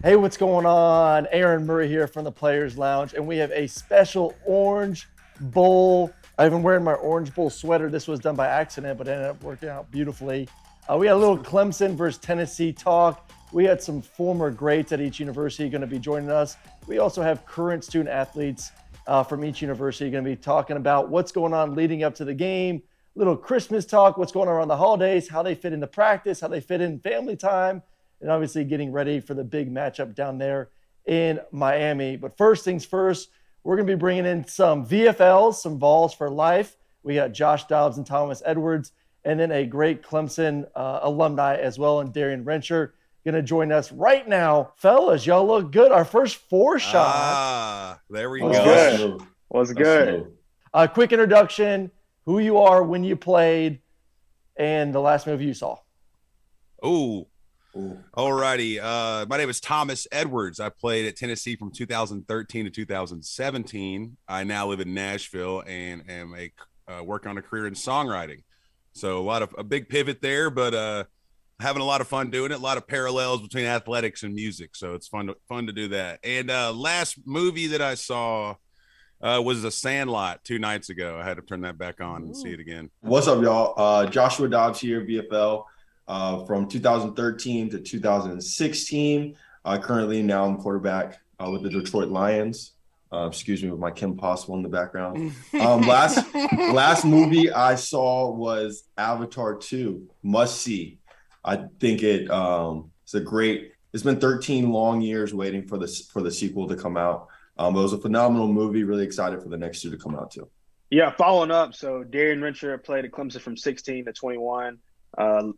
Hey, what's going on? Aaron Murray here from the Players Lounge, and we have a special Orange Bowl. I've been wearing my Orange Bowl sweater. This was done by accident, but it ended up working out beautifully. We had a little Clemson versus Tennessee talk. We had some former greats at each university going to be joining us. We also have current student athletes from each university going to be talking about what's going on leading up to the game, little Christmas talk, what's going on around the holidays, how they fit into practice, how they fit in family time, and obviously getting ready for the big matchup down there in Miami. But first things first, we're going to be bringing in some VFLs, some Vols for life. We got Josh Dobbs and Thomas Edwards, and then a great Clemson alumni as well, and Darien Rencher going to join us right now. Fellas, y'all look good. Our first four shot. There we What's go. good? What's good? A quick introduction, who you are, when you played, and the last movie you saw. Ooh. All righty. My name is Thomas Edwards. I played at Tennessee from 2013 to 2017. I now live in Nashville and am working on a career in songwriting. So a big pivot there, but having a lot of fun doing it. A lot of parallels between athletics and music. So it's fun to do that. And last movie that I saw was The Sandlot 2 nights ago. I had to turn that back on and see it again. What's up, y'all? Joshua Dobbs here, VFL. From 2013 to 2016. Currently now I'm quarterback with the Detroit Lions. Excuse me, with my Kim Possible in the background. Last movie I saw was Avatar 2, must see. I think it's been 13 long years waiting for the sequel to come out. It was a phenomenal movie. Really excited for the next two to come out too. Yeah, following up. So Darien Rencher played at Clemson from 16 to 21.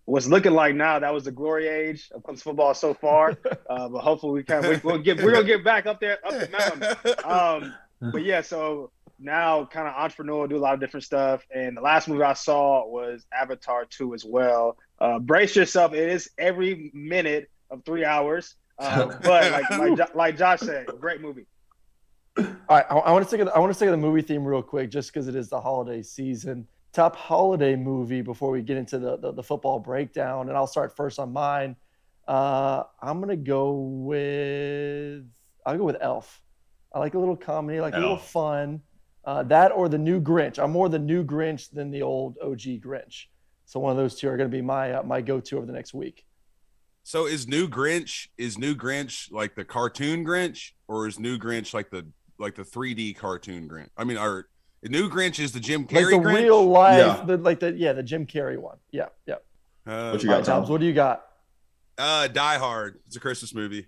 What's looking like now, that was the glory age of Clemson football so far. But hopefully we're gonna get back up the mountain. But yeah, so now kind of entrepreneurial, do a lot of different stuff. And the last movie I saw was Avatar 2 as well. Brace yourself, it is every minute of 3 hours. But like Josh said, great movie. All right, I want to stick with the movie theme real quick, just because it is the holiday season. Top holiday movie before we get into the football breakdown, and I'll start first on mine. I'm gonna go with Elf. I like a little comedy, like a little fun. That or the new Grinch. I'm more the new Grinch than the old OG Grinch. So one of those two are gonna be my go-to over the next week. So is new Grinch like the cartoon Grinch, or is new Grinch like the 3D cartoon Grinch? I mean, the new Grinch is the Jim Carrey like the Grinch? real life, the Jim Carrey one. Yeah. What you got, Dobbs? What do you got? Die Hard. It's a Christmas movie,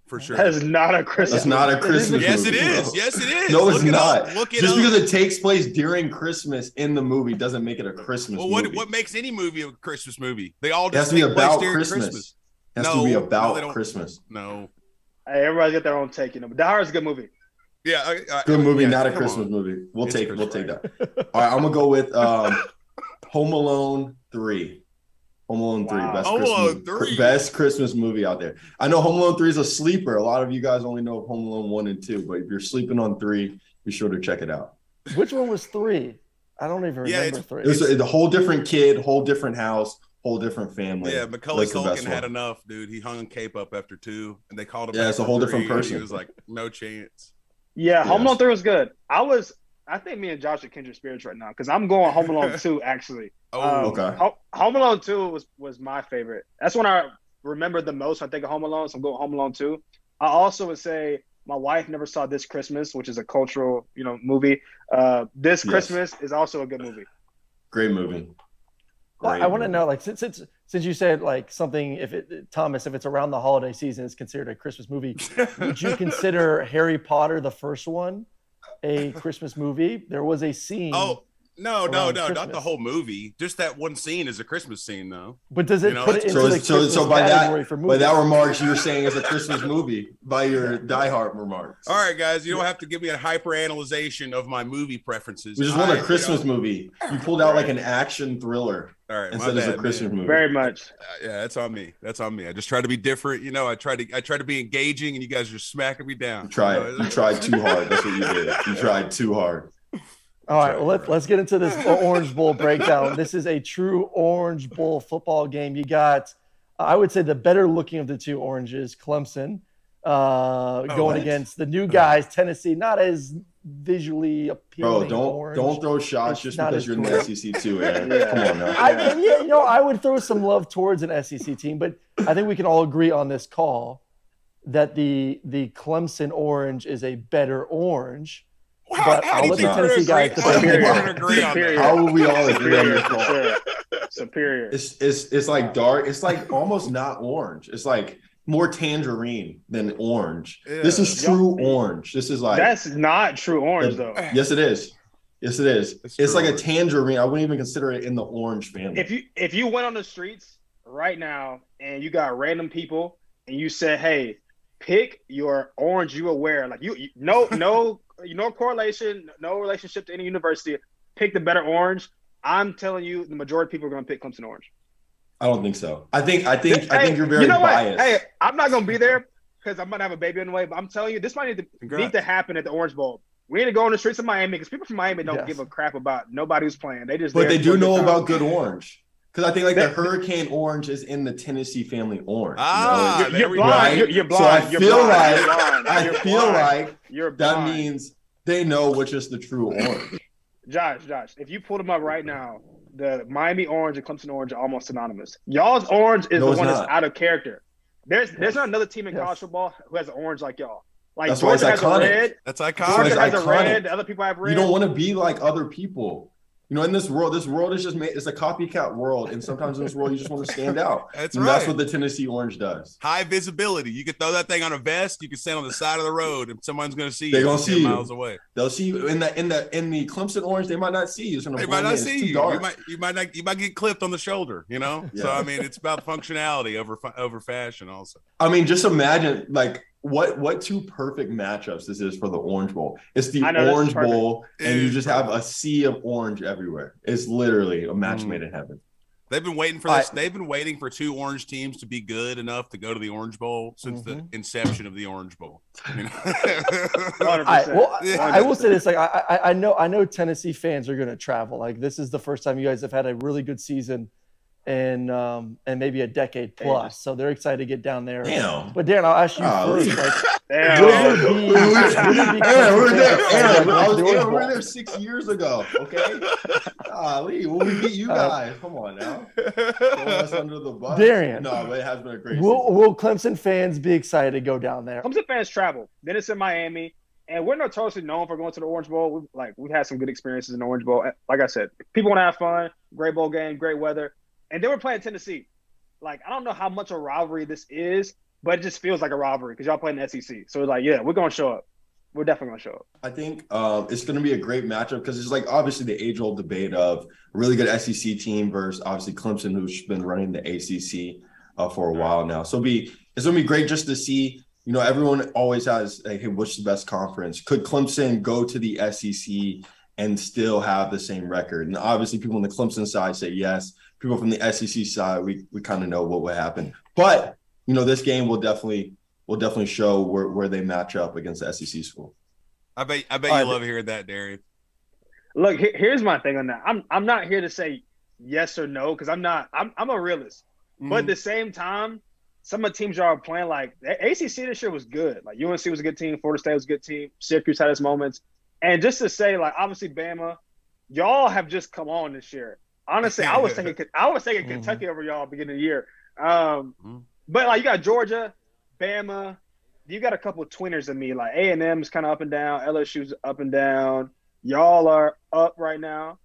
for sure. That is not a Christmas. That's not a Christmas Yes, movie. it is. Yes, it is. No, it's not. Look it Just up. because it takes place during Christmas in the movie doesn't make it a Christmas movie. What makes any movie a Christmas movie? They all It has just to be take place about during Christmas. It has to be about Christmas. No. Hey, everybody's got their own take. But Die Hard is a good movie. Yeah, good movie, yeah, not a Christmas movie. We'll take that. All right, I'm gonna go with Home Alone 3. Home Alone 3, best Christmas movie out there. I know Home Alone 3 is a sleeper. A lot of you guys only know Home Alone 1 and 2, but if you're sleeping on 3, be sure to check it out. Which one was 3? I don't even remember 3. It's a whole different kid, whole different house, whole different family. Yeah, Macaulay Culkin had enough, dude. He hung a cape up after 2, and they called him. Yeah, it's a whole different person. He was like, no chance. Yeah, Home Alone 3 was good. I think me and Josh are kindred spirits right now because I'm going Home Alone 2 actually. Okay. Home Alone 2 was my favorite. That's when I remember the most. I think of Home Alone, so I'm going Home Alone 2. I also would say my wife never saw This Christmas, which is a cultural, movie. This Christmas is also a good movie. Great movie. Well, I want to know, like, since you said like something, Thomas, if it's around the holiday season, it's considered a Christmas movie. Would you consider Harry Potter, the first one, a Christmas movie? There was a scene. Oh no, not the whole movie. Just that one scene is a Christmas scene, though. But does it put it into the Christmas category for movies? By that remarks, you were saying it's a Christmas movie by your Die Hard remarks. All right, guys, you don't have to give me a hyper-analyzation of my movie preferences. We just want a Christmas movie. You pulled out like an action thriller. All right, instead of a Christmas movie. Very much. Yeah, that's on me. I just try to be different. I try to be engaging, and you guys are smacking me down. You tried too hard. That's what you did. You tried too hard. All right, well, let's get into this Orange Bowl breakdown. This is a true Orange Bowl football game. You got, I would say, the better looking of the two oranges, Clemson, going against the new guys, Tennessee, not as visually appealing. Bro, don't throw shots just because you're in the SEC too, Aaron. Come on now. I would throw some love towards an SEC team, but I think we can all agree on this call that the Clemson orange is a better orange. But I'll let the Tennessee guys agree on that. How will we all agree on this call? Superior. It's like dark. It's like almost not orange. It's like more tangerine than orange. Yeah. This is true orange. This is like that's not true orange though. Yes, it is. Yes, it is. It's like a tangerine. I wouldn't even consider it in the orange family. If you went on the streets right now and you got random people and you said, "Hey, pick your orange you will wear," like no correlation, no relationship to any university. Pick the better orange. I'm telling you, the majority of people are going to pick Clemson orange. I don't think so. I think you're very biased. Hey, I'm not gonna be there because I'm gonna have a baby on the way. But I'm telling you, this might need to happen at the Orange Bowl. We need to go on the streets of Miami because people from Miami don't give a crap about nobody who's playing. They they do know about good orange because I think like the Hurricane Orange is in the Tennessee family orange. You're blind. Right? You're blind. So I feel like that means they know which is the true orange. Josh, if you pull them up right now. The Miami orange and Clemson orange are almost synonymous. Y'all's orange is the one that's out of character. There's not another team in college football who has an orange like y'all. Like that's Georgia why it's has iconic. a red. That's iconic. Georgia has a red. The other people have red. You don't want to be like other people. You know, in this world is just it's a copycat world, and sometimes in this world you just want to stand out. That's That's what the Tennessee orange does. High visibility. You can throw that thing on a vest. You can stand on the side of the road, and someone's going to see you. They're going to see you miles away. They'll see you in the Clemson orange. They might not see you. They might not see you. You might get clipped on the shoulder. You know. Yeah. So I mean, it's about functionality over fashion. Also, I mean, just imagine like. What two perfect matchups this is for the Orange Bowl. It's the Orange Bowl, and you just have a sea of orange everywhere. It's literally a match made in heaven. They've been waiting for this. They've been waiting for two orange teams to be good enough to go to the Orange Bowl since the inception of the Orange Bowl. You know? I will say this: like I know Tennessee fans are going to travel. Like this is the first time you guys have had a really good season. And maybe a decade plus, so they're excited to get down there. Damn. But Darren, I'll ask you first. Like, we were there 6 years ago. Okay, when we beat you guys, come on now. Throw us under the bus. Darian, no, but it has been a great. Will Clemson fans be excited to go down there? Clemson fans travel. Then it's in Miami. And we're notoriously known for going to the Orange Bowl. We've had some good experiences in the Orange Bowl. Like I said, people want to have fun. Great bowl game, great weather. And they were playing Tennessee. Like, I don't know how much a rivalry this is, but it just feels like a rivalry because y'all play in the SEC. So it's like, yeah, we're going to show up. We're definitely going to show up. I think it's going to be a great matchup because it's like obviously the age-old debate of a really good SEC team versus obviously Clemson, who's been running the ACC for a while now. So it's going to be great just to see, you know, everyone always has, like, hey, what's the best conference? Could Clemson go to the SEC and still have the same record? And obviously people on the Clemson side say yes. People from the SEC side, we kind of know what would happen. But, you know, this game will definitely show where they match up against the SEC school. I bet you love hearing that, Darien. Look, here's my thing on that. I'm not here to say yes or no because I'm a realist. Mm-hmm. But at the same time, some of the teams y'all are playing, like the ACC this year was good. Like UNC was a good team, Florida State was a good team, Syracuse had its moments. And just to say, like, obviously Bama, y'all have just come on this year. Honestly, I was taking Kentucky over y'all beginning of the year. But like you got Georgia, Bama, you got a couple of tweeners in me. Like A&M's kind of up and down, LSU's up and down. Y'all are up right now.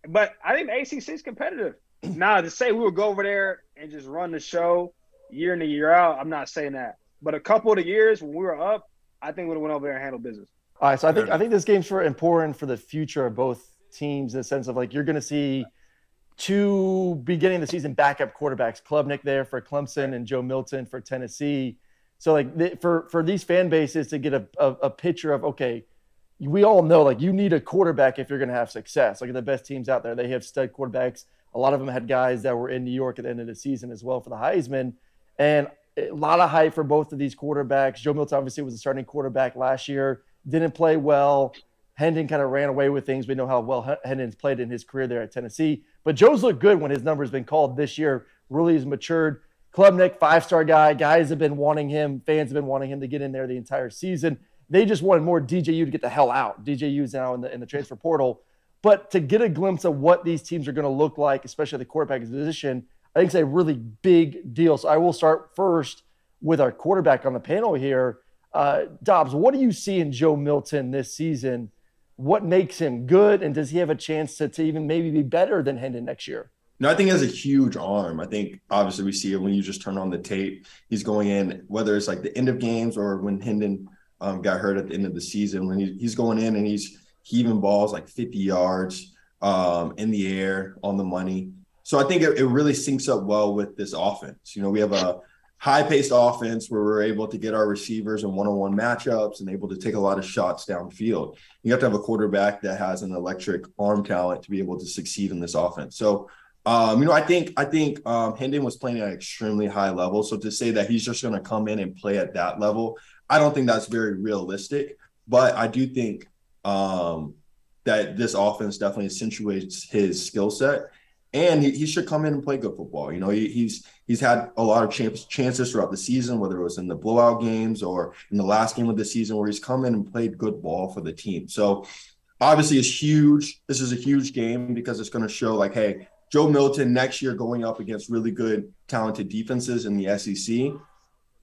But I think the ACC is competitive. Now to say we would go over there and just run the show year in and year out, I'm not saying that. But a couple of the years when we were up, I think we would have went over there and handled business. All right, so I think this game's important for the future of both teams in the sense of like you're going to see two beginning of the season backup quarterbacks, Klubnik there for Clemson and Joe Milton for Tennessee. So like for these fan bases to get a picture of, okay, we all know like you need a quarterback if you're going to have success. Like the best teams out there, they have stud quarterbacks. A lot of them had guys that were in New York at the end of the season as well for the Heisman. And a lot of hype for both of these quarterbacks. Joe Milton obviously was the starting quarterback last year, didn't play well. Hendon kind of ran away with things. We know how well Hendon's played in his career there at Tennessee. But Joe's looked good when his number's been called this year. Really has matured. Klubnik, 5-star guy. Guys have been wanting him. Fans have been wanting him to get in there the entire season. They just wanted more DJU to get the hell out. DJU is now in the transfer portal. But to get a glimpse of what these teams are going to look like, especially the quarterback position, I think it's a really big deal. So I will start first with our quarterback on the panel here. Dobbs, what do you see in Joe Milton this season? What makes him good, and does he have a chance to even maybe be better than Hendon next year? No, I think he has a huge arm. I think obviously we see it when you just turn on the tape. He's going in, whether it's like the end of games or when Hendon got hurt at the end of the season, when he's going in and he even balls like 50 yards in the air on the money. So I think it really syncs up well with this offense. We have a high-paced offense where we're able to get our receivers in one-on-one matchups and able to take a lot of shots downfield. You have to have a quarterback that has an electric arm talent to be able to succeed in this offense. So, I think Hendon was playing at an extremely high level. So to say that he's just going to come in and play at that level, I don't think that's very realistic. But I do think that this offense definitely accentuates his skill set. And he should come in and play good football. He's had a lot of chances throughout the season, whether it was in the blowout games or in the last game of the season, where he's come in and played good ball for the team. So obviously it's huge. This is a huge game because it's going to show like, hey, Joe Milton next year going up against really good, talented defenses in the SEC.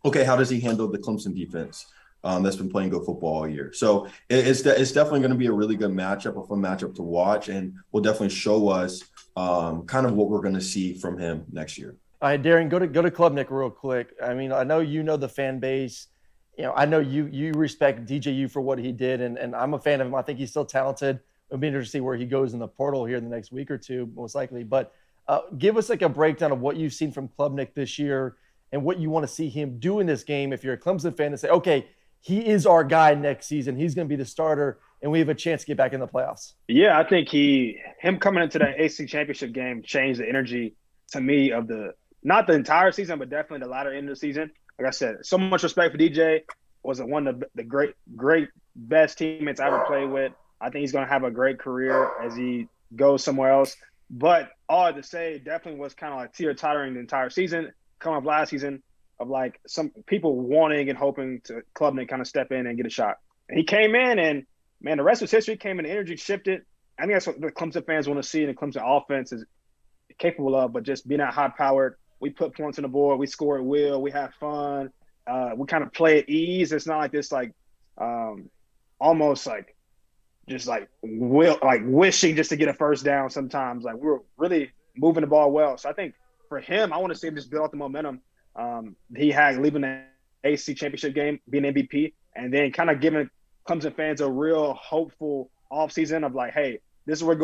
Okay, how does he handle the Clemson defense that's been playing good football all year? So it's definitely going to be a really good matchup, a fun matchup to watch, and will definitely show us kind of what we're going to see from him next year. All right, Darien, go to Klubnik real quick. I mean, I know the fan base. I know you respect DJU for what he did, and I'm a fan of him. I think he's still talented. It'll be interesting to see where he goes in the portal here in the next week or two, most likely. But give us like a breakdown of what you've seen from Klubnik this year and what you want to see him do in this game. If you're a Clemson fan, to say, okay, he is our guy next season. He's going to be the starter, and we have a chance to get back in the playoffs. Yeah, I think him coming into that AC championship game changed the energy to me of not the entire season, but definitely the latter end of the season. Like I said, so much respect for DJ. Was one of the great best teammates I ever played with. I think he's going to have a great career as he goes somewhere else. But all I had to say, definitely was kind of like teeter-tottering the entire season, coming up last season, of like some people wanting and hoping to Klubnik kind of step in and get a shot. And he came in, and man, the rest was history. Came in, the energy shifted. I think that's what the Clemson fans want to see, and the Clemson offense is capable of, but just being that high-powered. We put points on the board. We score at will. We have fun. We kind of play at ease. It's not like this, like almost like just like wishing just to get a first down sometimes. Like we were really moving the ball well. So I think for him, I want to see him just build up the momentum he had leaving the AC championship game, being MVP, and then kind of giving Clemson fans a real hopeful offseason of like, hey, this is what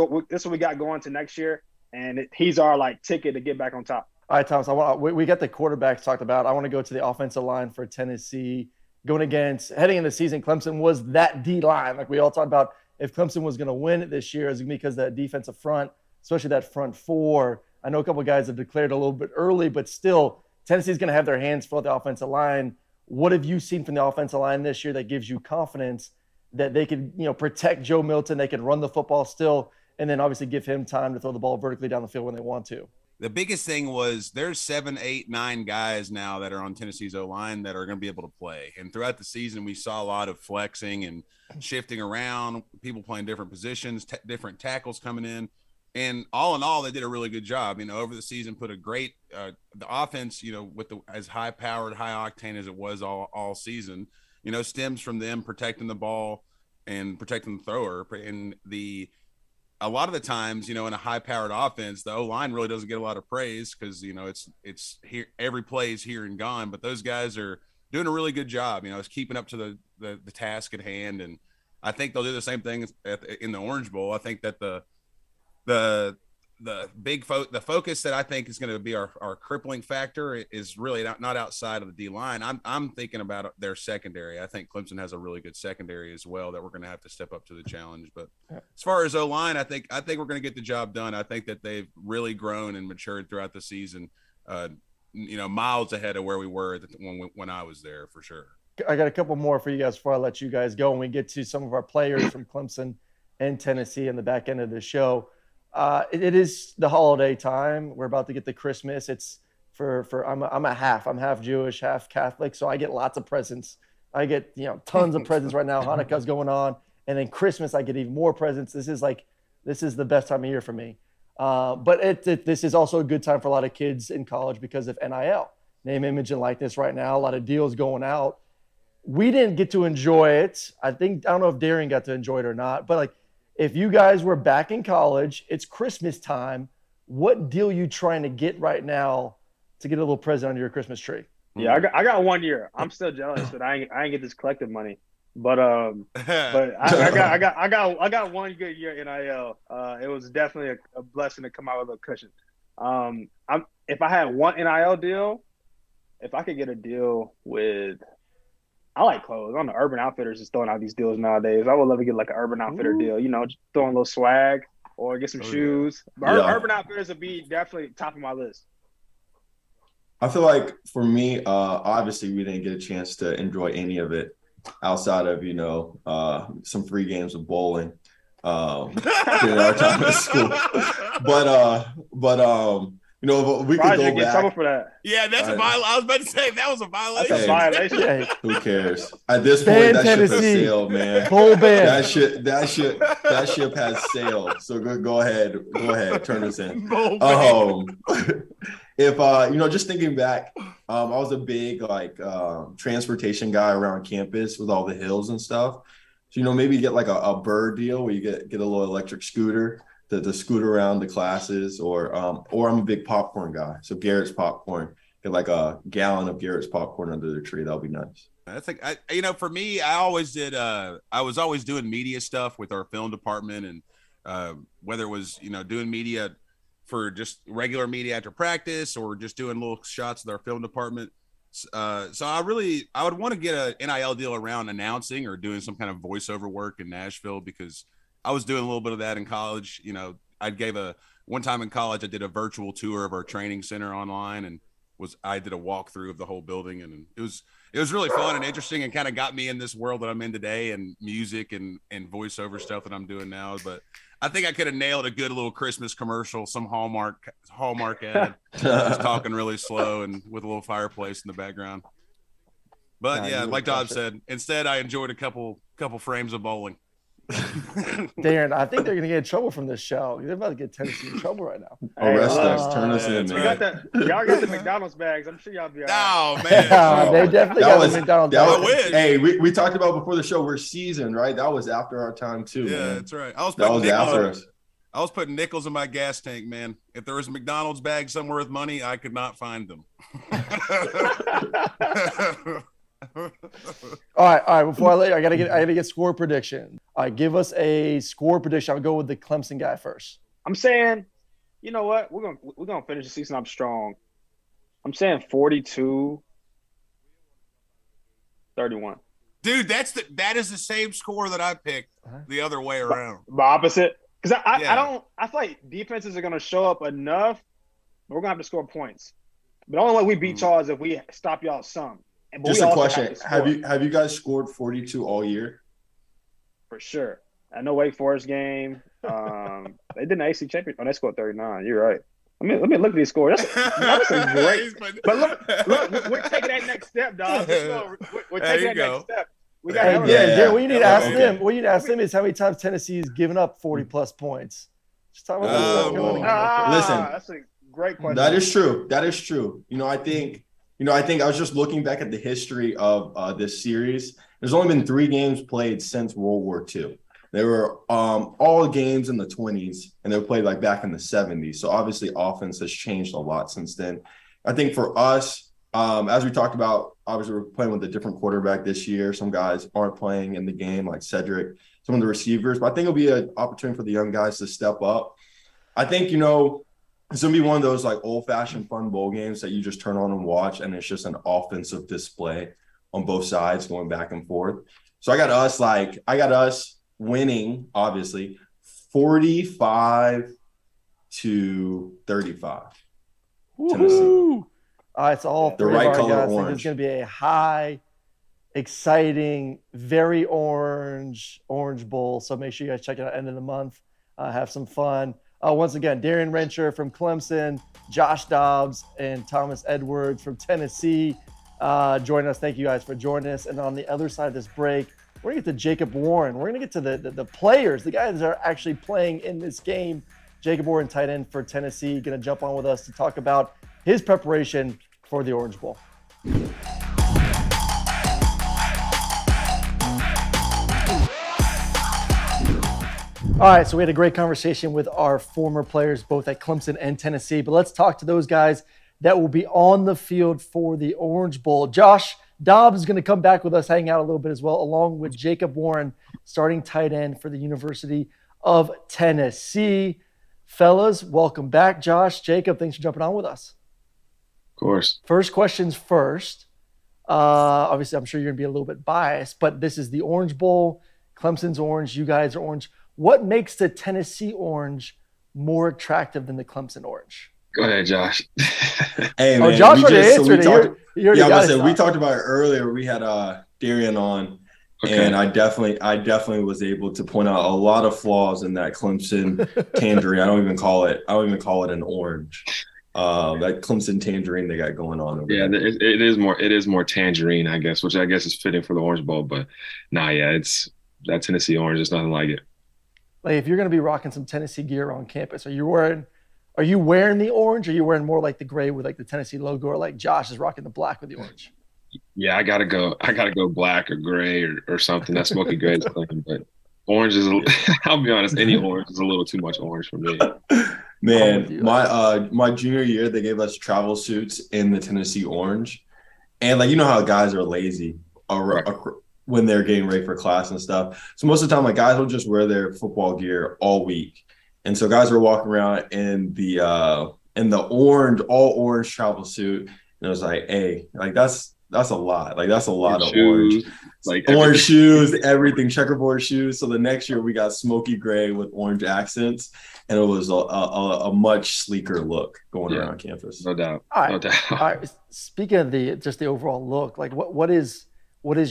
we got going to next year, and he's our like ticket to get back on top. All right, Thomas, we got the quarterbacks talked about. I want to go to the offensive line for Tennessee. Heading into the season, Clemson was that D-line. Like we all talked about, if Clemson was going to win it this year, it's because that defensive front, especially that front four. I know a couple of guys have declared a little bit early, but still, Tennessee's going to have their hands full at the offensive line. What have you seen from the offensive line this year that gives you confidence that they could, protect Joe Milton, they could run the football still, and then obviously give him time to throw the ball vertically down the field when they want to? The biggest thing was there's 7, 8, 9 guys now that are on Tennessee's O-line that are going to be able to play. And throughout the season, we saw a lot of flexing and shifting around, people playing different positions, different tackles coming in. And all in all, they did a really good job. Over the season, put a great the offense, with as high-powered, high-octane as it was all season, stems from them protecting the ball and protecting the thrower. And a lot of the times, in a high-powered offense, the O-line really doesn't get a lot of praise because, it's here, every play is here and gone. But those guys are doing a really good job, it's keeping up to the task at hand. And I think they'll do the same thing in the Orange Bowl. I think that the focus that I think is going to be our crippling factor is really not outside of the D-line. I'm thinking about their secondary. I think Clemson has a really good secondary as well that we're going to have to step up to the challenge. But as far as O-line, I think we're going to get the job done. I think that they've really grown and matured throughout the season, miles ahead of where we were when I was there for sure. I got a couple more for you guys before I let you guys go, and we get to some of our players from Clemson and Tennessee in the back end of the show. It is the holiday time. We're about to get to Christmas. It's I'm half Jewish, half Catholic, so I get lots of presents. I get tons of presents right now. Hanukkah's going on, and then Christmas I get even more presents. This is the best time of year for me. But this is also a good time for a lot of kids in college because of NIL, name, image, and likeness. Right now, a lot of deals going out. We didn't get to enjoy it. I don't know if Darien got to enjoy it or not, but if you guys were back in college, it's Christmas time. What deal you trying to get right now to get a little present under your Christmas tree? Yeah, I got 1 year. I'm still jealous that I ain't get this collective money, but I got 1 good year NIL. It was definitely a blessing to come out with a cushion. If I had one NIL deal, if I could get a deal with, I like clothes. I don't know, Urban Outfitters is throwing out these deals nowadays. I would love to get like an Urban Outfitter deal, just throwing a little swag or get some shoes. Yeah. Urban Outfitters would be definitely top of my list. I feel like for me, obviously we didn't get a chance to enjoy any of it outside of, some free games of bowling during our time at school. But we could go get back. trouble for that. Yeah, that's a violation. I was about to say that was a violation. That's a violation. Hey, Who cares? At this point, that ship has Tennessee. sailed, man. Bull ban. That ship has sailed. So go ahead, turn us in. Bull ban. If just thinking back, I was a big transportation guy around campus with all the hills and stuff. So maybe get like a bird deal where you get a little electric scooter to scoot around the classes, or I'm a big popcorn guy. So Garrett's popcorn, get like a gallon of Garrett's popcorn under the tree. That'll be nice. That's for me, I always did. I was always doing media stuff with our film department, and whether it was doing media for just regular media after practice or just doing little shots with our film department. So I would want to get a NIL deal around announcing or doing some kind of voiceover work in Nashville, because I was doing a little bit of that in college. One time in college, I did a virtual tour of our training center online, and I did a walkthrough of the whole building, and it was really fun and interesting, and kind of got me in this world that I'm in today, and music and voiceover stuff that I'm doing now. But I think I could have nailed a good little Christmas commercial, some Hallmark ad. Just talking really slow and with a little fireplace in the background. But yeah, like Dobbs said, instead I enjoyed a couple frames of bowling. Darren, I think they're going to get in trouble from this show. They're about to get Tennessee in trouble right now. Arrest us, turn us in, man. Y'all got the McDonald's bags. I'm sure y'all be all right. Oh man, they definitely got the McDonald's bags. Hey, we talked about before the show, we're seasoned, right? That was after our time too. Yeah, man. that's right. I was putting nickels in my gas tank, man. If there was a McDonald's bag somewhere with money, I could not find them. All right. Before I let you, I gotta get score prediction. All right, give us a score prediction. I'll go with the Clemson guy first. I'm saying, you know what? We're gonna finish the season up strong. I'm saying 42-31. Dude, that is the same score that I picked the other way around. The opposite. Because I feel like defenses are gonna show up enough. We're gonna have to score points. But the only way we beat y'all is if we stop y'all some. Just a question: Have you guys scored 42 all year? For sure. I know Wake Forest game. They did an AC championship. Oh, they scored 39. You're right. Let me look at these scores. That's a great. But look, we're taking that next step, dog. We're taking that next step. We got what you need to ask them. What you need to ask them is how many times Tennessee has given up 40+ points. Just talk about listen, that's a great question. That is true. I think I was just looking back at the history of this series. There's only been 3 games played since World War II. They were all games in the 20s, and they were played like back in the 70s. So obviously offense has changed a lot since then. I think for us, as we talked about, obviously we're playing with a different quarterback this year. Some guys aren't playing in the game, like Cedric, some of the receivers. But I think it'll be an opportunity for the young guys to step up. I think, it's going to be one of those like old-fashioned fun bowl games that you just turn on and watch, and it's just an offensive display on both sides going back and forth. So I got us winning, obviously, 45-35. Tennessee. It's all three right of our color guys. orange. It's going to be a high, exciting, very orange bowl. So make sure you guys check it out end of the month. Have some fun. Once again, Darien Rencher from Clemson, Josh Dobbs, and Thomas Edwards from Tennessee join us. Thank you guys for joining us. And on the other side of this break, we're going to get to Jacob Warren. We're going to get to the players, the guys that are actually playing in this game. Jacob Warren, tight end for Tennessee, going to jump on with us to talk about his preparation for the Orange Bowl. All right, so we had a great conversation with our former players, both at Clemson and Tennessee. But let's talk to those guys that will be on the field for the Orange Bowl. Josh Dobbs is going to come back with us, hang out a little bit as well, along with Jacob Warren, starting tight end for the University of Tennessee. Fellas, welcome back. Josh, Jacob, thanks for jumping on with us. Of course. First questions first. Obviously, I'm sure you're going to be a little bit biased, but this is the Orange Bowl. Clemson's orange. You guys are orange. What makes the Tennessee orange more attractive than the Clemson orange? Go ahead, Josh. Hey, man. Oh, Josh already answered it. We talked about it earlier. We had Darien on, and I definitely was able to point out a lot of flaws in that Clemson tangerine. I don't even call it an orange. That Clemson tangerine they got going on over there. It is more tangerine, I guess, which I guess is fitting for the Orange Bowl. But it's that Tennessee orange. There's nothing like it. Like, if you're going to be rocking some Tennessee gear on campus, are you wearing the orange, or are you wearing more like the gray with like the Tennessee logo, or like Josh is rocking the black with the orange? Yeah, I gotta go black or gray or something. That smoky gray is clean, but orange is I'll be honest, any orange is a little too much orange for me. Man, my junior year they gave us travel suits in the Tennessee orange. And like, you know how guys are lazy when they're getting ready for class and stuff. So most of the time, like, guys will just wear their football gear all week. And so guys were walking around in the orange, all orange travel suit. And it was like, hey, like that's a lot. Like, that's a lot of orange. Like orange shoes, everything, checkerboard shoes. So the next year we got smoky gray with orange accents. And it was a much sleeker look going around campus. No doubt. All right. Speaking of the overall look, like what is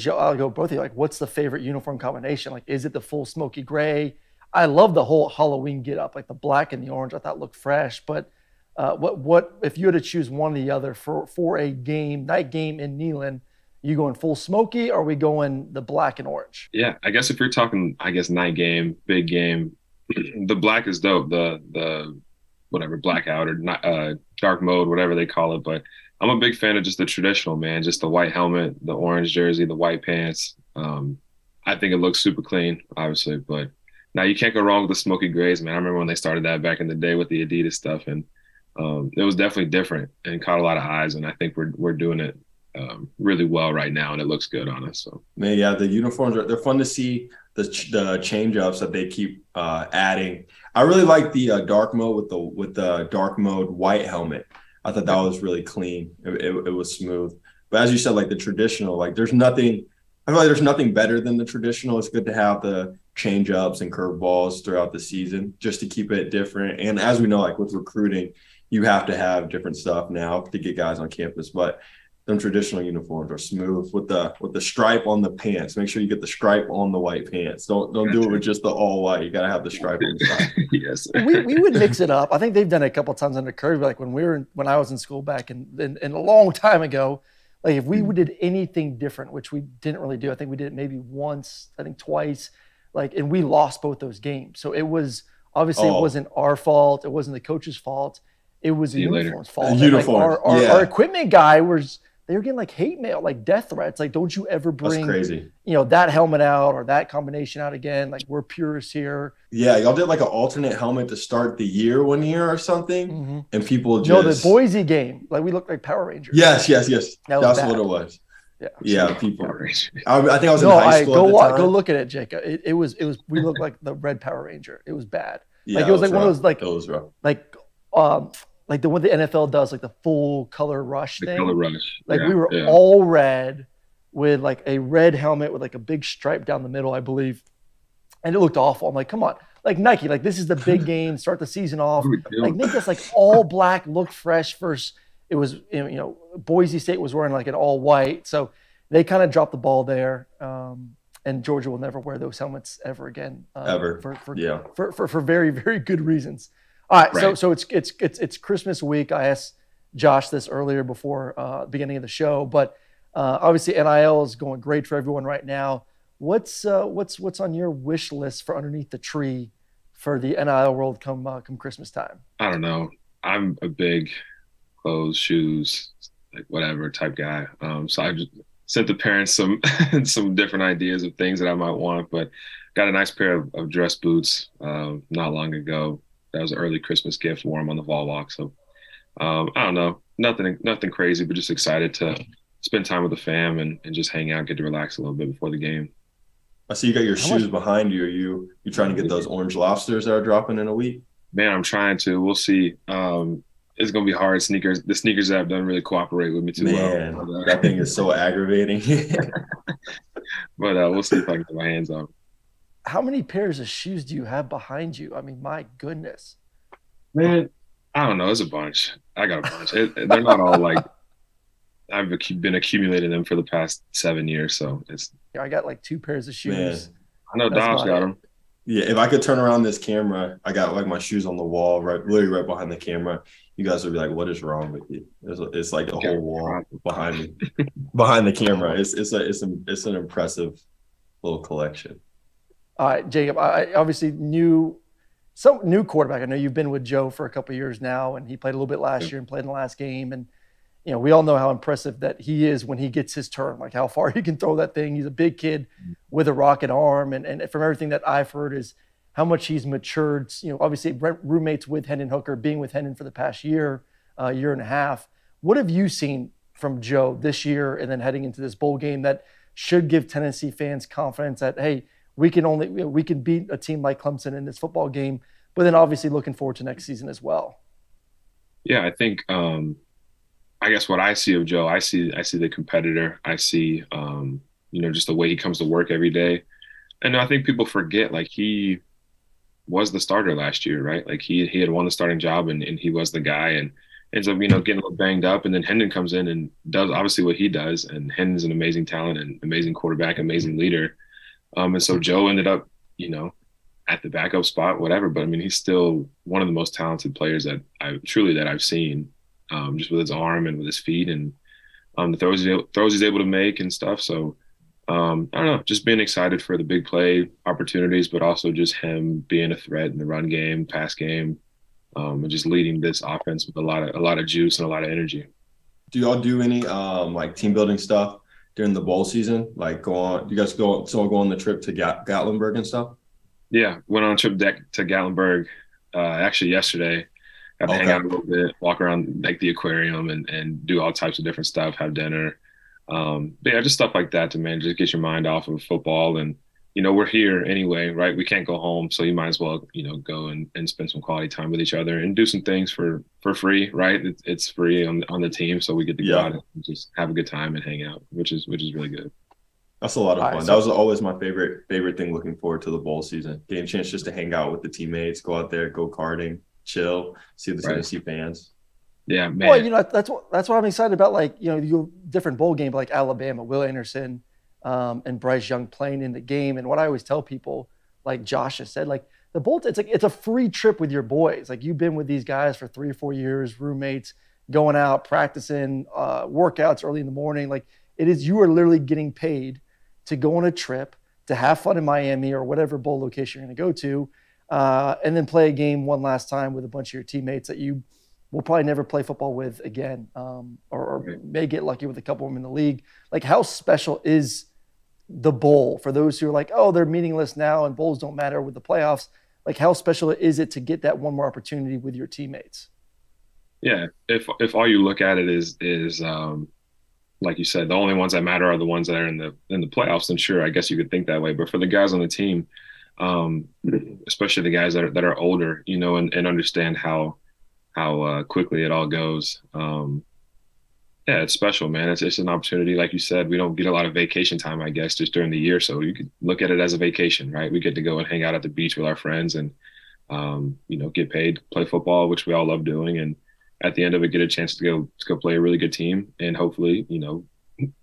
your, I'll go both of you, like, what's the favorite uniform combination? Like, is it the full smoky gray? I love the whole Halloween get up, like the black and the orange. I thought looked fresh. But what if you had to choose one or the other for a night game in Neyland? You going full smoky, or are we going the black and orange? Yeah, I guess if you're talking, night game, big game, the black is dope. The whatever, blackout or dark mode, whatever they call it. But I'm a big fan of just the traditional, man. Just the white helmet, the orange jersey, the white pants. I think it looks super clean, obviously. But now you can't go wrong with the smoky grays, man. I remember when they started that back in the day with the Adidas stuff, and it was definitely different and caught a lot of eyes. And I think we're doing it really well right now, and it looks good on us. So, man, yeah, the uniforms they're fun to see. The change ups that they keep adding. I really like the dark mode with the dark mode white helmet. I thought that was really clean. It was smooth. But as you said, like the traditional, like I feel like there's nothing better than the traditional. It's good to have the change ups and curveballs throughout the season just to keep it different. And as we know, like with recruiting, you have to have different stuff now to get guys on campus. But them traditional uniforms are smooth with the stripe on the pants. Make sure you get the stripe on the white pants. Don't do it with just the all white. You gotta have the stripe on the side. Yes. We would mix it up. I think they've done it a couple of times under Kirby. Like when I was in school back in a long time ago. Like if we did anything different, which we didn't really do. I think we did it maybe once. I think twice. And we lost both those games. So it was obviously it wasn't our fault. It wasn't the coach's fault. It was the uniform's fault. Our equipment guy they were getting like hate mail, like death threats. Like, don't you ever bring that helmet out or that combination out again. Like, we're purists here. Yeah, y'all did like an alternate helmet to start the year one year or something. Mm-hmm. And people the Boise game, like we looked like Power Rangers. Yes. That's what it was. Yeah, people. I think I was in high school. Go look at it, Jacob. It was we looked like the Red Power Ranger. It was bad. Yeah, it was like rough. One of those it was rough. Like the one the NFL does, like the full color rush thing. Color rush. Like we were all red with like a red helmet with like a big stripe down the middle, I believe. And it looked awful. I'm like, come on. Like Nike, like this is the big game, start the season off. Like make this like all black, look fresh. First, it was, Boise State was wearing like an all white. So they kind of dropped the ball there. And Georgia will never wear those helmets ever again. Ever. For very, very good reasons. All right, Right. so it's Christmas week. I asked Josh this earlier before the beginning of the show, but obviously NIL is going great for everyone right now. What's on your wish list for underneath the tree for the NIL world come Christmas time? I don't know. I'm a big clothes, shoes, like whatever type guy. So I just sent the parents some some different ideas of things that I might want, but got a nice pair of dress boots not long ago. That was an early Christmas gift, wore them on the Vol Walk. So I don't know, nothing crazy, but just excited to spend time with the fam and just hang out, get to relax a little bit before the game. I see you got your shoes behind you. Are you trying to get those orange lobsters that are dropping in a week? Man, I'm trying to. We'll see. It's gonna be hard. The sneakers app doesn't really cooperate with me too well. Man, that thing is so aggravating. But we'll see if I can get my hands on. How many pairs of shoes do you have behind you? I mean, my goodness. Man, I don't know. It's a bunch. I got a bunch. They're not all like. I've been accumulating them for the past 7 years, so it's. I got like 2 pairs of shoes. Man, I know Dobbs got them. Yeah, if I could turn around this camera, I got like my shoes on the wall, literally right behind the camera. You guys would be like, "What is wrong with you?" It's like the whole wall behind me, behind the camera. It's an impressive little collection. All right, Jacob. I obviously new quarterback. I know you've been with Joe for a couple of years now, and he played a little bit last year and played in the last game. And we all know how impressive that he is when he gets his turn, like how far he can throw that thing. He's a big kid with a rocket arm, and from everything that I've heard is how much he's matured. Obviously roommates with Hendon Hooker, being with Hendon for the past year and a half. What have you seen from Joe this year, and then heading into this bowl game that should give Tennessee fans confidence that, hey, we can beat a team like Clemson in this football game, but then obviously looking forward to next season as well? Yeah, I think I guess what I see of Joe, I see the competitor. I see just the way he comes to work every day. And I think people forget, like, he was the starter last year, right? Like he had won the starting job and he was the guy, and ends up, getting a little banged up, and then Hendon comes in and does obviously what he does. And Hendon's an amazing talent and amazing quarterback, amazing leader. And so Joe ended up, at the backup spot, whatever. But I mean, he's still one of the most talented players that I've seen, just with his arm and with his feet and the throws he's able to make and stuff. So I don't know, just being excited for the big play opportunities, but also just him being a threat in the run game, pass game, and just leading this offense with a lot of juice and a lot of energy. Do y'all do any like team building stuff during the bowl season? Like go on the trip to Gatlinburg and stuff? Yeah, went on a trip to Gatlinburg actually yesterday. Got to hang out a little bit, walk around like the aquarium and do all types of different stuff, have dinner. But yeah, just stuff like that to just get your mind off of football. And we're here anyway, right? We can't go home, so you might as well go and spend some quality time with each other and do some things for free, right? It's free on the team, so we get to go out and just have a good time and hang out, which is really good. That's a lot of fun. That was always my favorite thing, looking forward to the bowl season. Getting a chance just to hang out with the teammates, go out there, go karting, chill, see the Tennessee fans. Yeah, man. Well, that's what I'm excited about. Like, you different bowl games like Alabama, Will Anderson and Bryce Young playing in the game. And what I always tell people, like Josh has said, like the bowl, it's a free trip with your boys. Like you've been with these guys for 3 or 4 years, roommates, going out, practicing, workouts early in the morning. Like you are literally getting paid to go on a trip, to have fun in Miami or whatever bowl location you're going to go to, and then play a game one last time with a bunch of your teammates that you will probably never play football with again, or may get lucky with a couple of them in the league. Like, how special is the bowl for those who are like, oh, they're meaningless now and bowls don't matter with the playoffs? Like, how special is it to get that one more opportunity with your teammates? Yeah, if all you look at it is like you said, the only ones that matter are the ones that are in the playoffs, then sure, I guess you could think that way. But for the guys on the team, especially the guys that are older, and understand how quickly it all goes. Yeah, it's special, man. It's an opportunity. Like you said, we don't get a lot of vacation time, I guess, just during the year. So you could look at it as a vacation, right? We get to go and hang out at the beach with our friends and, get paid, play football, which we all love doing. And at the end of it, get a chance to go play a really good team and hopefully,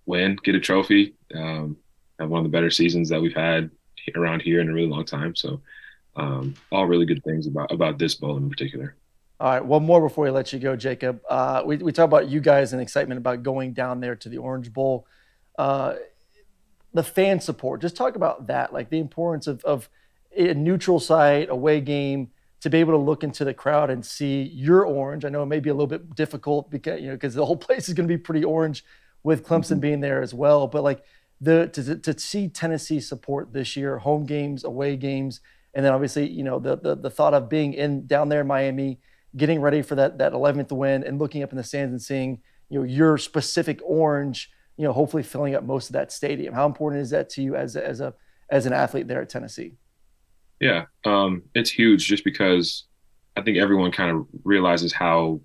win, get a trophy, have one of the better seasons that we've had around here in a really long time. So All really good things about this bowl in particular. All right, one more before we let you go, Jacob. We talk about you guys and excitement about going down there to the Orange Bowl. The fan support, just talk about that, like the importance of a neutral site, away game, to be able to look into the crowd and see your orange. I know it may be a little bit difficult because the whole place is going to be pretty orange with Clemson being there as well. But like to see Tennessee support this year, home games, away games, and then obviously the thought of being down there in Miami, getting ready for that 11th win, and looking up in the stands and seeing your specific orange, hopefully filling up most of that stadium. How important is that to you as an athlete there at Tennessee? Yeah, it's huge just because I think everyone kind of realizes how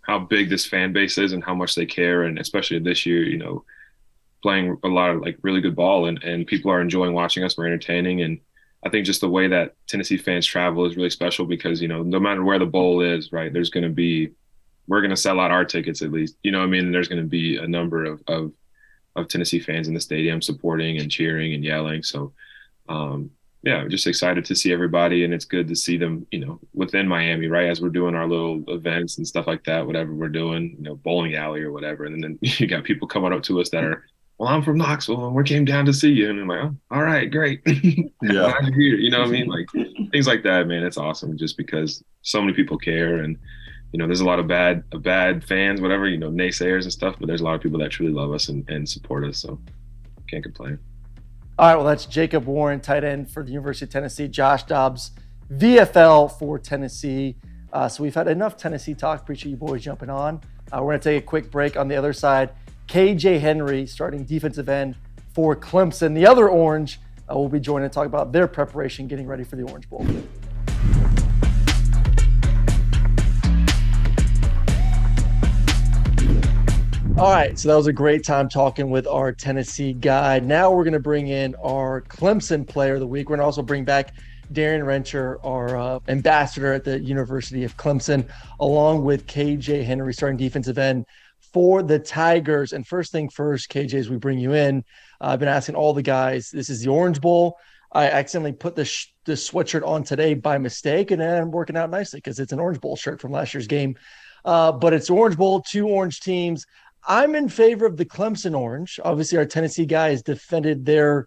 how big this fan base is and how much they care. And especially this year, playing a lot of like really good ball and people are enjoying watching us. We're entertaining. And I think just the way that Tennessee fans travel is really special because, no matter where the bowl is, right, we're going to sell out our tickets at least, and there's going to be a number of Tennessee fans in the stadium supporting and cheering and yelling. So, yeah, I'm just excited to see everybody, and it's good to see them, within Miami, right? As we're doing our little events and stuff like that, whatever we're doing, bowling alley or whatever. And then you got people coming up to us that are, well, I'm from Knoxville and we came down to see you. And I'm like, oh, all right, great. Yeah. Glad you're here. You know what I mean? Like things like that, man, it's awesome just because so many people care. And, there's a lot of bad fans, whatever, naysayers and stuff, but there's a lot of people that truly love us and support us. So can't complain. All right, well, that's Jacob Warren, tight end for the University of Tennessee. Josh Dobbs, VFL for Tennessee. So we've had enough Tennessee talk. Appreciate you boys jumping on. We're going to take a quick break. On the other side, KJ Henry, starting defensive end for Clemson. The other Orange will be joining to talk about their preparation, getting ready for the Orange Bowl. All right, so that was a great time talking with our Tennessee guy. Now we're going to bring in our Clemson player of the week. We're going to also bring back Darien Rencher, our ambassador at the University of Clemson, along with KJ Henry, starting defensive end for the Tigers. And first thing first, KJ, as we bring you in, I've been asking all the guys, this is the Orange Bowl. I accidentally put the sweatshirt on today by mistake, and then I'm working out nicely because it's an Orange Bowl shirt from last year's game. But it's the Orange Bowl, two orange teams. I'm in favor of the Clemson orange. Obviously, our Tennessee guys defended their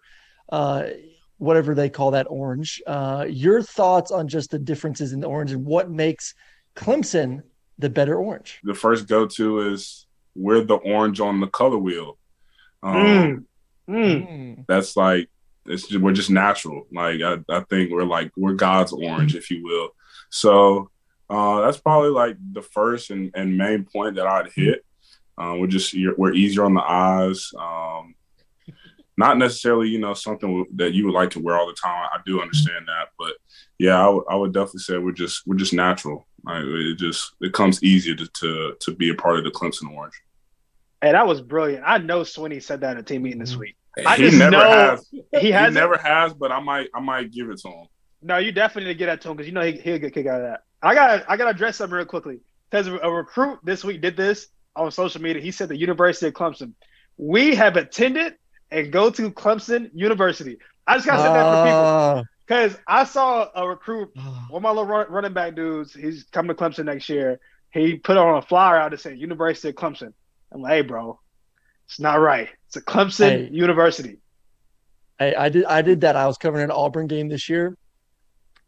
whatever they call that orange. Your thoughts on just the differences in the orange and what makes Clemson the better orange? The first go-to is we're the orange on the color wheel. That's like we're just natural. Like I think we're God's orange, if you will. So that's probably like the first and main point that I'd hit. We're easier on the eyes. Not necessarily, something that you would like to wear all the time. I do understand that, but yeah, I would definitely say we're just natural. It comes easier to be a part of the Clemson orange. Hey, that was brilliant. I know Swinney said that at a team meeting this week. He never has, but I might give it to him. No, you definitely need to get that to him because he'll get a kick out of that. I gotta address something real quickly because a recruit this week did this on social media. He said the University of Clemson. We have attended and go to Clemson University. I just gotta say that for people because I saw a recruit, one of my little running back dudes. He's coming to Clemson next year. He put on a flyer out that said University of Clemson. I'm like, hey, bro, it's not right. It's a Clemson University. Hey, I did that. I was covering an Auburn game this year,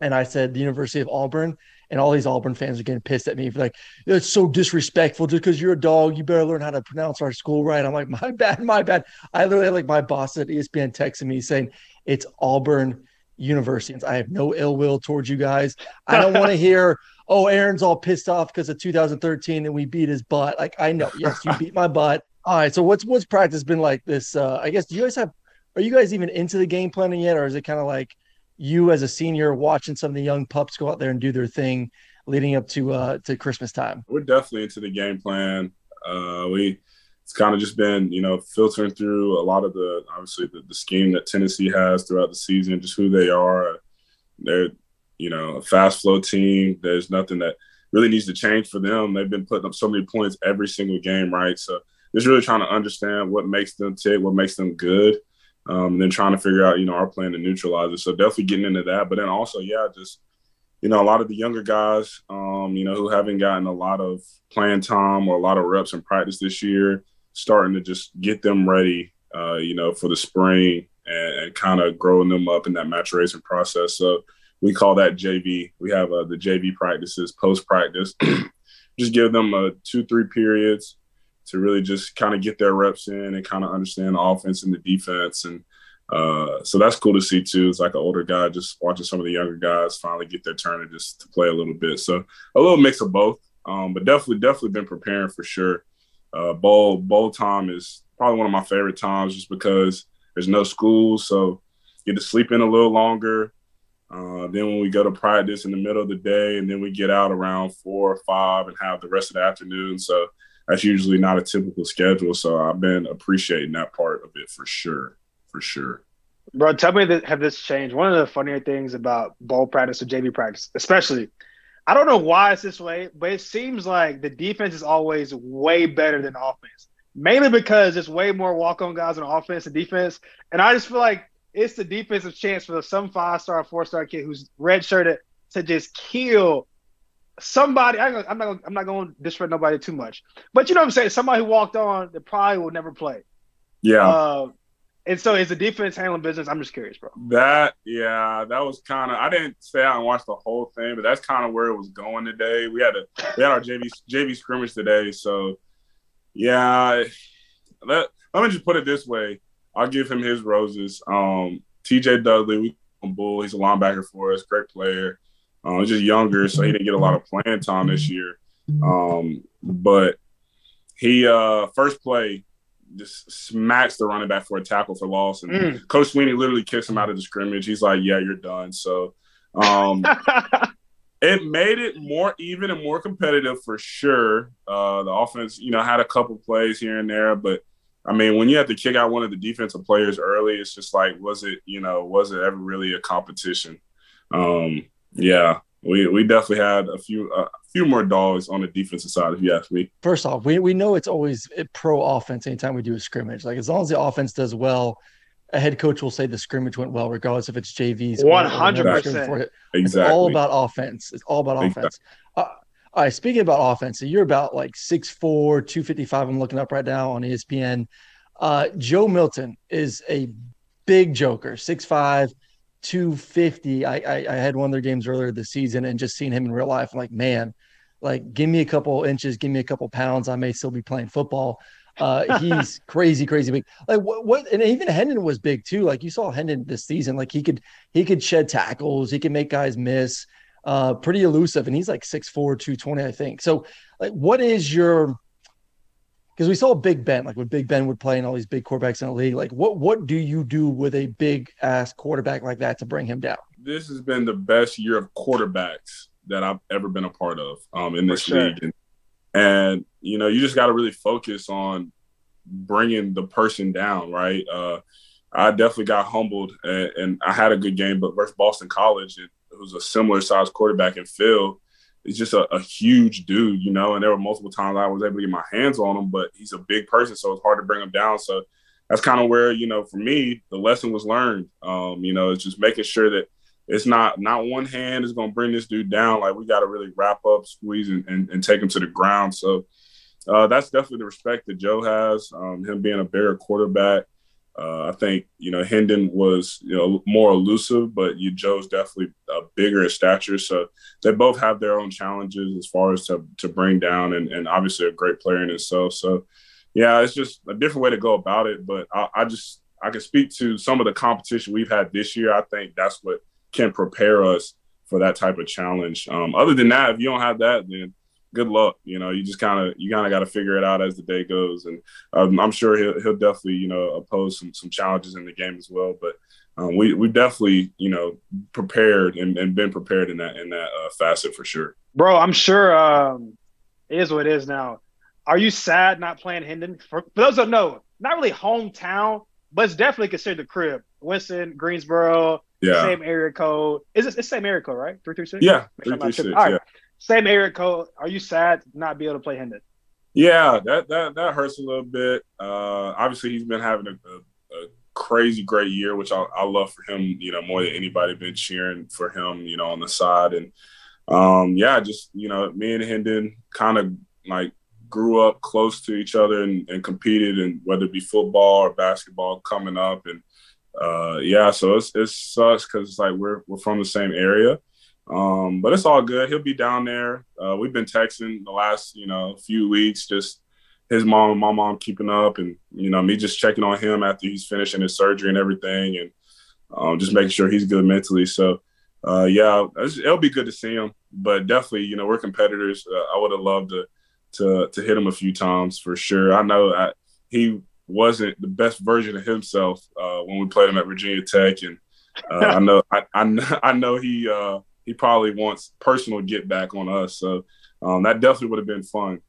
and I said the University of Auburn. And all these Auburn fans are getting pissed at me for like, it's so disrespectful. Just because you're a dog, you better learn how to pronounce our school right. I'm like, my bad. I literally had like my boss at ESPN texting me saying it's Auburn University. I have no ill will towards you guys. I don't want to hear, oh, Aaron's all pissed off because of 2013 and we beat his butt. Like, I know, yes, you beat my butt. All right. So what's practice been like this? I guess, are you guys even into the game planning yet? Or is it kind of like, you as a senior watching some of the young pups go out there and do their thing leading up to Christmas time? We're definitely into the game plan. It's kind of just been, filtering through a lot of the scheme that Tennessee has throughout the season, just who they are. They're, a fast flow team. There's nothing that really needs to change for them. They've been putting up so many points every single game, right? So just really trying to understand what makes them tick, what makes them good. And then trying to figure out, our plan to neutralize it. So definitely getting into that. But then also, just, a lot of the younger guys, who haven't gotten a lot of playing time or a lot of reps in practice this year, starting to just get them ready, for the spring and kind of growing them up in that maturation process. So we call that JV. We have the JV practices, post-practice. Just give them 2-3 periods to really just kind of get their reps in and kind of understand the offense and the defense. And so that's cool to see too. It's like an older guy just watching some of the younger guys finally get their turn and just to play a little bit. So a little mix of both, but definitely been preparing for sure. Bowl time is probably one of my favorite times just because there's no school. So get to sleep in a little longer. Then when we go to practice in the middle of the day, and then we get out around 4 or 5 and have the rest of the afternoon. So that's usually not a typical schedule. So I've been appreciating that part of it for sure. For sure. Bro, tell me have this changed. One of the funnier things about bowl practice or JV practice, especially, I don't know why it's this way, but it seems like the defense is always way better than offense. Mainly because there's way more walk-on guys on offense and defense. And I just feel like it's the defensive chance for some 5-star, 4-star kid who's redshirted to just kill somebody. I'm not going to disrespect nobody too much, but you know what I'm saying. Somebody who walked on that probably will never play. Yeah. And so is the defense handling business? I'm just curious, bro. That was kind of. I didn't stay out and watch the whole thing, but that's kind of where it was going today. We had our JV scrimmage today, so yeah. Let me just put it this way. I'll give him his roses. T.J. Dudley, we call him Bull. He's a linebacker for us, great player. He's just younger, so he didn't get a lot of playing time this year. But he first play just smacks the running back for a tackle for loss, and Coach Sweeney literally kicks him out of the scrimmage. He's like, "Yeah, you're done." So it made it more even and more competitive for sure. The offense, had a couple plays here and there, but I mean, when you have to kick out one of the defensive players early, it's just like, was it ever really a competition? Yeah, we definitely had a few more dogs on the defensive side, if you ask me. First off, we know it's always pro offense anytime we do a scrimmage. Like, as long as the offense does well, a head coach will say the scrimmage went well, regardless if it's JVs. 100%. It's all about offense. It's all about offense. All right, speaking about offense, so you're about like 6'4", 255. I'm looking up right now on ESPN. Joe Milton is a big joker, 6'5", 250. I had one of their games earlier this season and just seen him in real life. I'm like, man, like, give me a couple inches, give me a couple pounds, I may still be playing football. He's crazy big. Like what? And even Hendon was big too. Like, you saw Hendon this season. Like, he could shed tackles. He could make guys miss. Pretty elusive, and he's like 6'4", 220, I think. So, like, what is your – because we saw Big Ben, like when Big Ben would play and all these big quarterbacks in the league, like what do you do with a big-ass quarterback like that to bring him down? This has been the best year of quarterbacks that I've ever been a part of in this league. And, you just got to really focus on bringing the person down, right? I definitely got humbled, and I had a good game, but versus Boston College, it was a similar size quarterback in Phil. He's just a huge dude, and there were multiple times I was able to get my hands on him, but he's a big person, so it's hard to bring him down. So that's kind of where, for me, the lesson was learned. It's just making sure that it's not one hand is going to bring this dude down. Like, we got to really wrap up, squeeze, and take him to the ground. So that's definitely the respect that Joe has, him being a bigger quarterback. I think, Hendon was, more elusive, but Joe's definitely bigger in stature. So they both have their own challenges as far as to bring down, and obviously a great player in himself. So, yeah, it's just a different way to go about it. But I can speak to some of the competition we've had this year. I think that's what can prepare us for that type of challenge. Other than that, if you don't have that, then good luck. You just kind of got to figure it out as the day goes. And I'm sure he'll definitely, oppose some challenges in the game as well. But we definitely, prepared and been prepared in that facet for sure. Bro, I'm sure it is what it is now. Are you sad not playing Hendon? For those that know, not really hometown, but it's definitely considered the crib. Winston, Greensboro, same area code. Is it the same area code, right? 336? Yeah, 336. All right. Same area code. Are you sad to not be able to play Hendon? Yeah, that hurts a little bit. Obviously, he's been having a crazy great year, which I love for him, more than anybody. Been cheering for him, on the side. And just, me and Hendon kind of like grew up close to each other and competed, and whether it be football or basketball coming up. And so it sucks because it's like we're from the same area. But it's all good. He'll be down there. We've been texting the last, few weeks, just his mom and my mom keeping up, and, me just checking on him after he's finishing his surgery and everything, and just making sure he's good mentally. So, it'll be good to see him. But definitely, we're competitors. I would have loved to hit him a few times for sure. I know he wasn't the best version of himself when we played him at Virginia Tech, and I know he probably wants personal get back on us. So that definitely would have been fun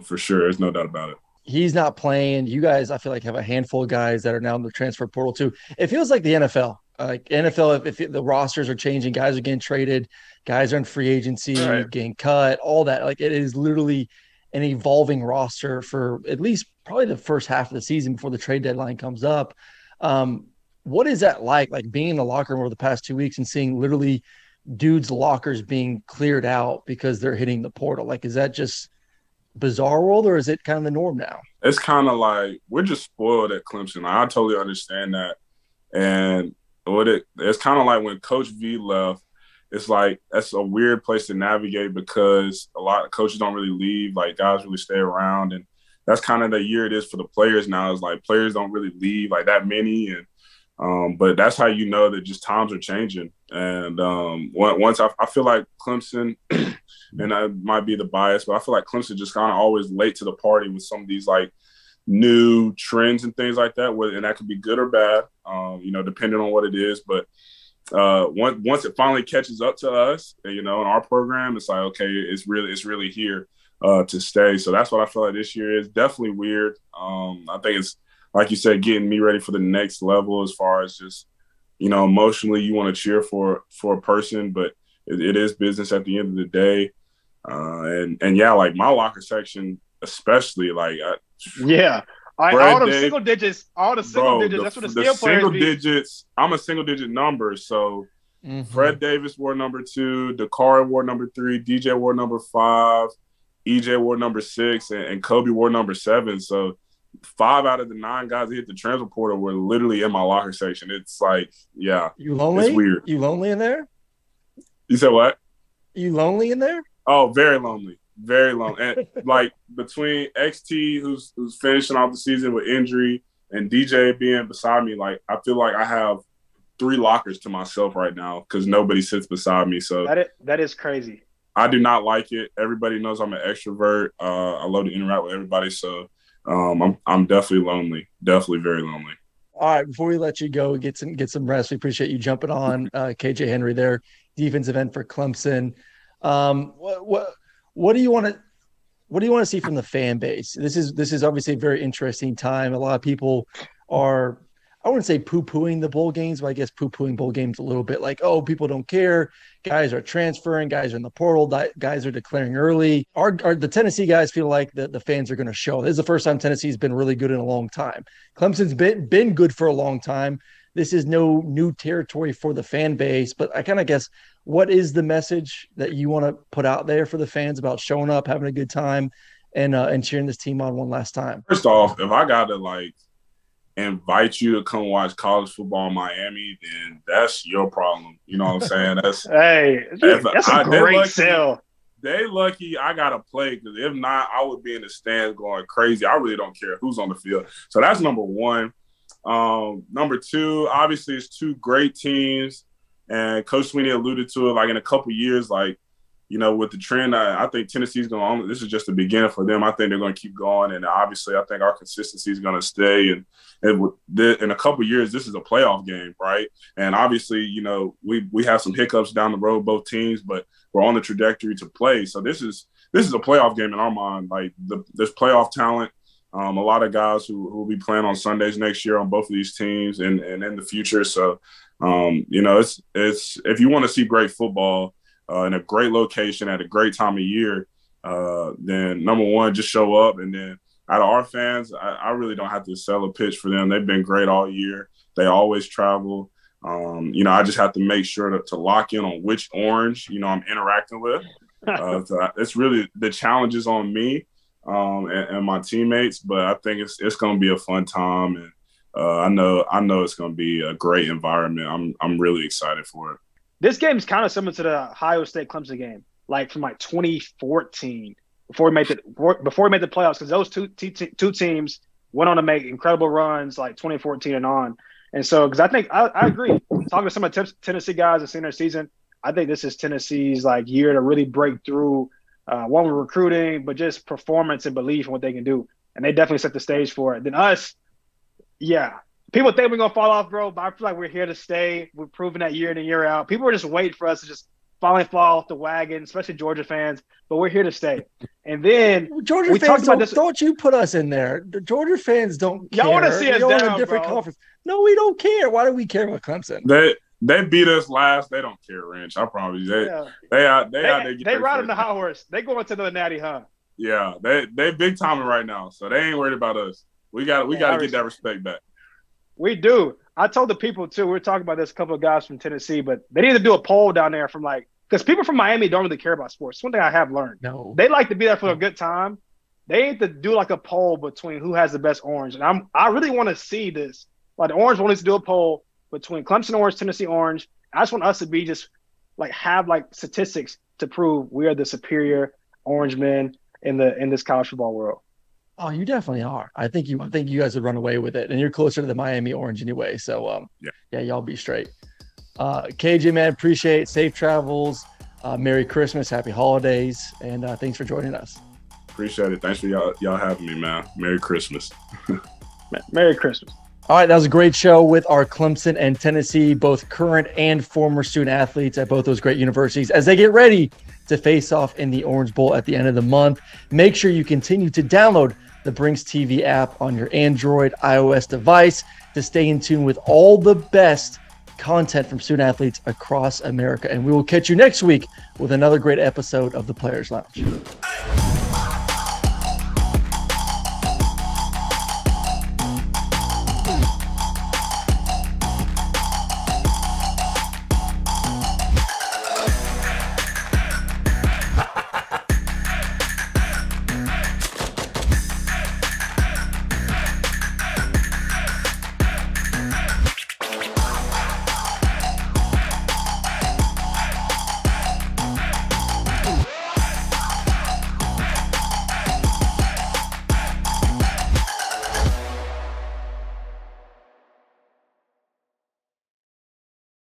for sure. There's no doubt about it. He's not playing. You guys, I feel like, have a handful of guys that are now in the transfer portal too. It feels like the NFL. Like NFL, if the rosters are changing, guys are getting traded, guys are in free agency, getting cut, all that. Like, it is literally an evolving roster for at least probably the first half of the season before the trade deadline comes up. What is that like being in the locker room over the past 2 weeks and seeing literally dudes' lockers being cleared out because they're hitting the portal? Like, is that just bizarre world, or is it kind of the norm now? It's kind of like we're just spoiled at Clemson. I totally understand that. And it's kind of like when Coach V left, it's like that's a weird place to navigate because a lot of coaches don't really leave. Like, guys really stay around. And that's kind of the year it is for the players now. Is like players don't really leave like that many. And but that's how you know that just times are changing. And once I feel like Clemson, and that might be the bias, but I feel like Clemson just kind of always late to the party with some of these like new trends and things like that. And that could be good or bad, depending on what it is. But once it finally catches up to us, in our program, it's like, okay, it's really here to stay. So that's what I feel like this year is. Definitely weird. I think it's, like you said, getting me ready for the next level as far as just, emotionally you want to cheer for a person, but it is business at the end of the day. Like my locker section, especially all the single digits. That's what the skill players be. Digits. I'm a single digit number. So Fred Davis wore number 2, Dakari wore number 3, DJ wore number 5, EJ wore number 6, and Kobe wore number 7. So 5 out of the 9 guys that hit the transfer portal were literally in my locker section. It's like, yeah. You lonely? It's weird. You lonely in there? You said what? You lonely in there? Oh, very lonely. Very lonely. And like between XT, who's finishing off the season with injury, and DJ being beside me, like I feel like I have 3 lockers to myself right now because nobody sits beside me. So that is crazy. I do not like it. Everybody knows I'm an extrovert. I love to interact with everybody. So I'm definitely lonely. Definitely very lonely. All right, before we let you go, get some rest. We appreciate you jumping on. KJ Henry there, defensive end for Clemson. What do you want to see from the fan base? This is obviously a very interesting time. A lot of people are, I wouldn't say poo-pooing the bowl games, but I guess poo-pooing bowl games a little bit. Like, oh, people don't care. Guys are transferring. Guys are in the portal. Guys are declaring early. Are the Tennessee guys feel like the fans are going to show? This is the first time Tennessee's been really good in a long time. Clemson's been good for a long time. This is no new territory for the fan base, but I kind of guess, what is the message that you want to put out there for the fans about showing up, having a good time, and cheering this team on one last time? First off, if I got to invite you to come watch college football in Miami, then that's your problem. You know what I'm saying? That's that's a great sell. They lucky I got to play, because if not, I would be in the stands going crazy. I really don't care who's on the field. So that's number one. Number 2, obviously, it's 2 great teams. And Coach Sweeney alluded to it, in a couple of years, with the trend, I think Tennessee's going to – this is just the beginning for them. I think they're going to keep going. And obviously, I think our consistency is going to stay. And in a couple of years, this is a playoff game, right? And obviously, we have some hiccups down the road, both teams, but we're on the trajectory to play. So this is a playoff game in our mind. There's playoff talent. A lot of guys who will be playing on Sundays next year on both of these teams and in the future. So, it's if you want to see great football in a great location at a great time of year, then number one, just show up. And then out of our fans, I really don't have to sell a pitch for them. They've been great all year. They always travel. I just have to make sure to lock in on which orange, I'm interacting with. So it's really the challenge is on me and my teammates, but I think it's going to be a fun time. And I know it's going to be a great environment. I'm really excited for it. This game is kind of similar to the Ohio State Clemson game, like from like 2014 before we made the playoffs, because those two teams went on to make incredible runs like 2014 and on. And so, because I think I agree. Talking to some of the Tennessee guys and seeing their season, I think this is Tennessee's like year to really break through. One with recruiting, but just performance and belief in what they can do. And they definitely set the stage for it. Then us, yeah. People think we're gonna fall off, bro, but I feel like we're here to stay. We're proving that year in and year out. People are just waiting for us to just finally fall off the wagon, especially Georgia fans. But we're here to stay. And then Georgia fans, don't you put us in there? The Georgia fans don't care. Y'all want to see us down, in a different conference. No, we don't care. Why do we care about Clemson? They beat us last. They don't care, Rench. I promise you. They out there. They riding the hot horse. They going to the natty, huh? Yeah, they big timing right now, so they ain't worried about us. We got to get that respect back. We do. I told the people too. We were talking about this, a couple of guys from Tennessee, but they need to do a poll down there from because people from Miami don't really care about sports. It's one thing I have learned. No, they like to be there for a good time. They need to do like a poll between who has the best orange, and I really want to see this. Like the Orange wanted to do a poll between Clemson Orange, Tennessee Orange. I just want us to be just have statistics to prove we are the superior Orange men in this college football world. Oh, you definitely are. I think you guys would run away with it, and you're closer to the Miami Orange anyway. So yeah, y'all be straight. KJ, man, appreciate it. Safe travels. Merry Christmas, Happy Holidays, and thanks for joining us. Appreciate it. Thanks for y'all having me, man. Merry Christmas. Merry Christmas. All right, that was a great show with our Clemson and Tennessee, both current and former student athletes at both those great universities as they get ready to face off in the Orange Bowl at the end of the month. Make sure you continue to download the Brinks TV app on your Android, iOS device to stay in tune with all the best content from student athletes across America. And we will catch you next week with another great episode of the Players Lounge.